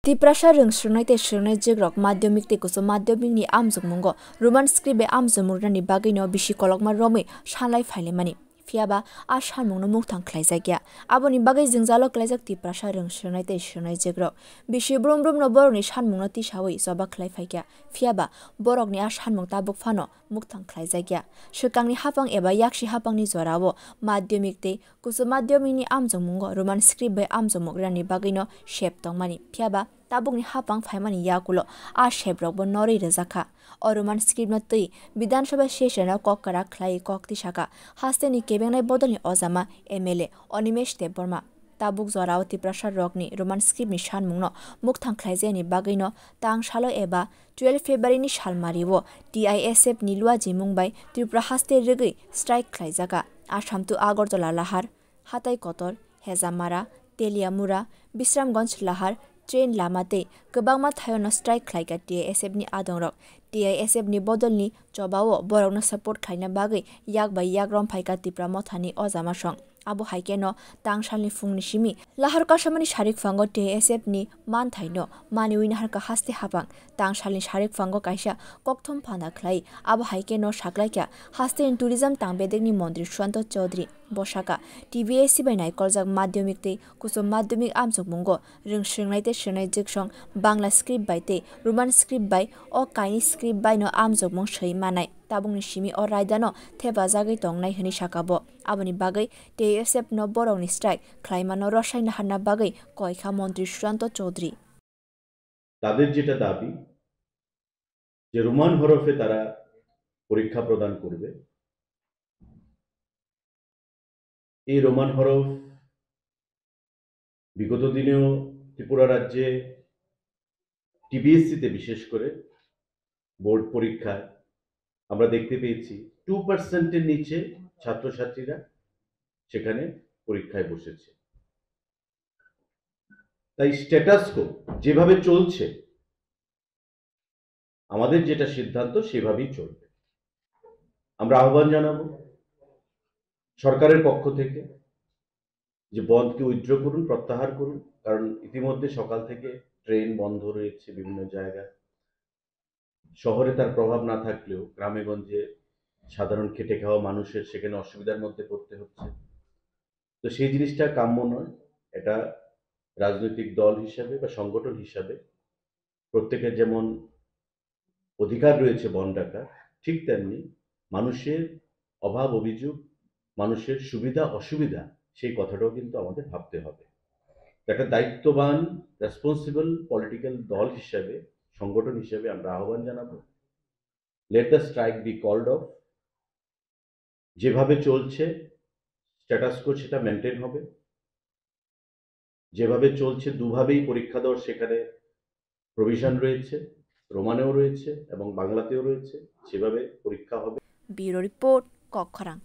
Tiprasha rungsrunai te shrunai jegrok madhyamik te kuso madhyamik ni amjukmungo Roman script be amjumurani bagino bishi kolokma romi shanlai phailemani fiaba a shanmungno mukthang khlaijagya aboni bagai jingjalo klaijak tiprasha rungsrunai te shrunai jegrok bishi brom no borokni shanmungno tisawi soba khlai phaikya fiaba borokni a shanmung tabuk phano mukthang khlaijagya shikangni hapang eba yakshi hapangni jorao madhyamik te kuso madhyamik ni amjukmungo Roman script be amjumugrani bagino shape tongmani fiaba tabukni hapang phaimani yakulo a shebrok bo nori rezakha Roman script no tui Vidhan Sabha session o kokkara khlai kokti saka hasteni kebengnai bodolni ojama MLA Animesh Deborma tabuk jorao tiprasha rokni Roman script ni shanmungno mukthang khlaijani bagino tang salo eba 12 February ni salmariwo TISF ni lua jimungbai Tripura haste regi strike khlaijaka Assamtu Agartala lahar Hatai Kotor Hezamara Teliamura Bisramganj lahar train lamate gobangma thayono strike khlaiga TISF ni adongrok TISF ni bodolni chobao borokno support khlaina bagai yakbai yakrom phaika tipra mothani ojama song abo haikeno tangsalni fungni simi lahar kasamani sharik fango TISF ni man thaino mani win harka haste hapang tangsalni sharik fango kaisa kokthom phana khlai abo haikeno saklaikya haste in tourism tangbedekni mantri Swanto Chaudhary bosaka TVSC bai naikoljak madhyamik te kusom madhyamik amjukmungo rungsringnai te shrunai jeksong Bangla script bai te Roman script bai o kaini script bai no amjukmung sei manai tabungni simi o raidano theba jagai tongnai hini sakabo aboni bagai TISF no borokni strike khlaimano rosaina hanna bagai koikha mantri Swanto Chaudhary তাদের যেটা দাবি যে Roman হরফে তারা পরীক্ষা প্রদান করবে এই রোমান হরফ বিগত দিনেও ত্রিপুরা রাজ্যে টিবিএসসি তে বিশেষ করে বোর্ড পরীক্ষায় আমরা দেখতে পেয়েছি 2% এর নিচে ছাত্রছাত্রীরা সেখানে পরীক্ষায় বসেছে তাই স্ট্যাটাস কো যেভাবে চলছে আমাদের যেটা সিদ্ধান্ত সেভাবেই চলবে আমরা আহ্বান জানাবো সরকারের পক্ষ থেকে যে বন্ধকে উইথড্র করুন প্রত্যাহার করুন কারণ ইতিমধ্যে সকাল থেকে ট্রেন বন্ধ রয়েছে বিভিন্ন জায়গায় শহরে তার প্রভাব না থাকলেও গ্রামেগঞ্জে সাধারণ খেটে খাওয়া মানুষের সেখানে অসুবিধার মধ্যে পড়তে হচ্ছে তো সেই জিনিসটা কাম্য নয় এটা রাজনৈতিক দল হিসাবে বা সংগঠন হিসাবে প্রত্যেকের যেমন অধিকার রয়েছে বন্ড ডাকার ঠিক তেমনি মানুষের অভাব অভিযোগ মানুষের সুবিধা অসুবিধা সেই কথাটাও কিন্তু আমাদের ভাবতে হবে একটা দায়িত্ববান রেসপন্সিবল পলিটিক্যাল দল হিসাবে সংগঠন হিসাবে আমরা আহ্বান জানাবো let the strike be called off যেভাবে চলছে স্ট্যাটাস কো সেটা মেনটেন হবে যেভাবে চলছে দুভাবেই পরীক্ষা দেওয়ার সেখানে প্রভিশন রয়েছে রোমানেও রয়েছে এবং বাংলাতেও রয়েছে সেভাবে পরীক্ষা হবে ব্যুরো রিপোর্ট কক্ষরাং